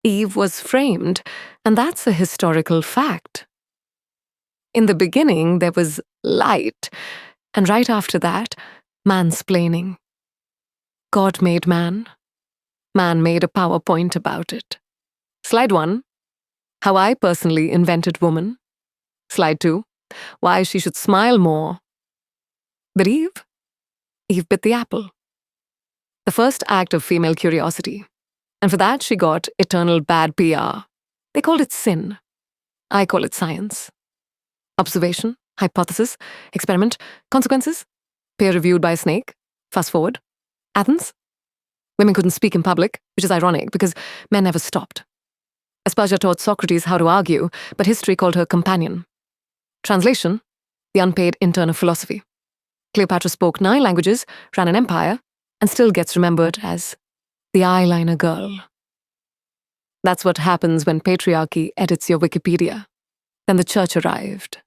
Eve was framed, and that's a historical fact. In the beginning, there was light, and right after that, mansplaining. God made man. Man made a PowerPoint about it. Slide 1, how I personally invented woman. Slide 2, why she should smile more. But Eve bit the apple. The first act of female curiosity. And for that, she got eternal bad PR. They called it sin. I call it science. Observation, hypothesis, experiment, consequences, peer-reviewed by a snake. Fast forward. Athens. Women couldn't speak in public, which is ironic because men never stopped. Aspasia taught Socrates how to argue, but history called her companion. Translation, the unpaid intern of philosophy. Cleopatra spoke 9 languages, ran an empire, and still gets remembered as the eyeliner girl. That's what happens when patriarchy edits your Wikipedia. Then the church arrived,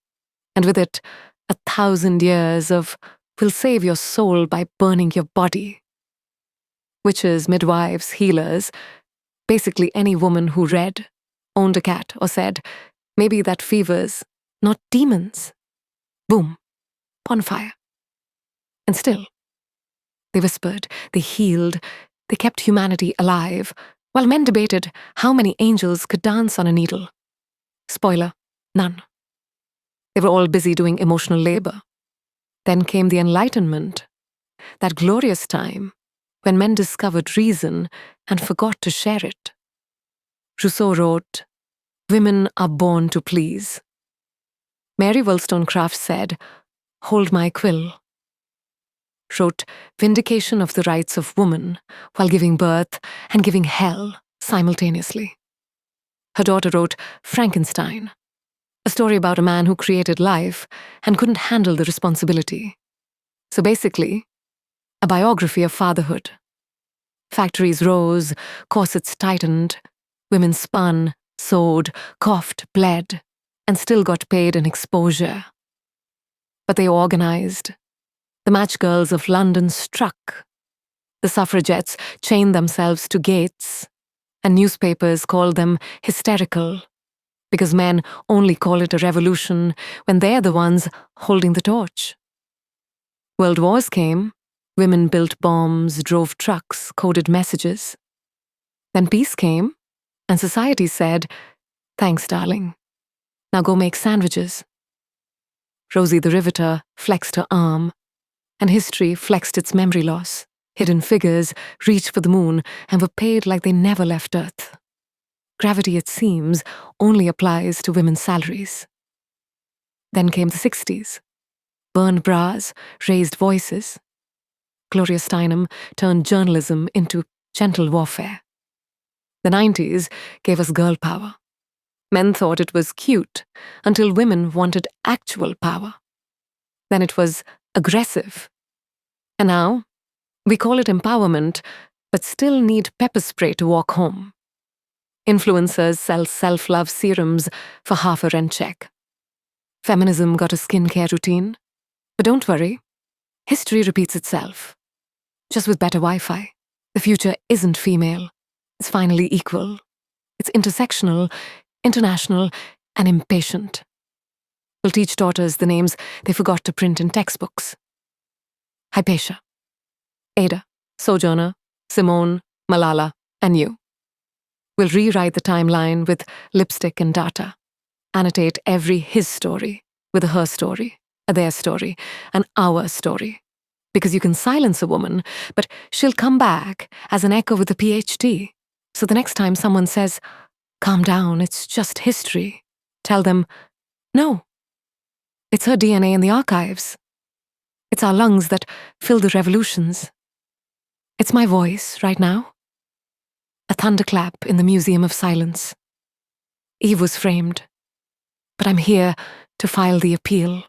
and with it, 1,000 years of "we'll save your soul by burning your body." Witches, midwives, healers, basically any woman who read, owned a cat, or said, maybe that fever's not demons. Boom, bonfire. And still, they whispered, they healed, they kept humanity alive, while men debated how many angels could dance on a needle. Spoiler, none. They were all busy doing emotional labor. Then came the Enlightenment, that glorious time when men discovered reason and forgot to share it. Rousseau wrote, "Women are born to please." Mary Wollstonecraft said, "Hold my quill." Wrote vindication of the rights of woman while giving birth and giving hell simultaneously. Her daughter wrote Frankenstein, a story about a man who created life and couldn't handle the responsibility. So basically, a biography of fatherhood. Factories rose, corsets tightened, women spun, sewed, coughed, bled, and still got paid in exposure. But they organized. The match girls of London struck. The suffragettes chained themselves to gates, and newspapers called them hysterical, because men only call it a revolution when they're the ones holding the torch. World wars came. Women built bombs, drove trucks, coded messages. Then peace came, and society said, "Thanks, darling. Now go make sandwiches." Rosie the Riveter flexed her arm, and history flexed its memory loss. Hidden figures reached for the moon and were paid like they never left Earth. Gravity, it seems, only applies to women's salaries. Then came the 60s. Burned bras, raised voices. Gloria Steinem turned journalism into gentle warfare. The 90s gave us girl power. Men thought it was cute until women wanted actual power. Then it was aggressive. And now, we call it empowerment, but still need pepper spray to walk home. Influencers sell self-love serums for half a rent check. Feminism got a skincare routine. But don't worry, history repeats itself. Just with better Wi-Fi. The future isn't female. It's finally equal. It's intersectional, international, and impatient. We'll teach daughters the names they forgot to print in textbooks. Hypatia, Ada, Sojourner, Simone, Malala, and you. We'll rewrite the timeline with lipstick and data. Annotate every his story with a her story, a their story, an our story. Because you can silence a woman, but she'll come back as an echo with a PhD. So the next time someone says, "Calm down, it's just history," tell them, "No, it's her DNA in the archives. It's our lungs that fill the revolutions. It's my voice right now. A thunderclap in the Museum of Silence. Eve was framed, but I'm here to file the appeal."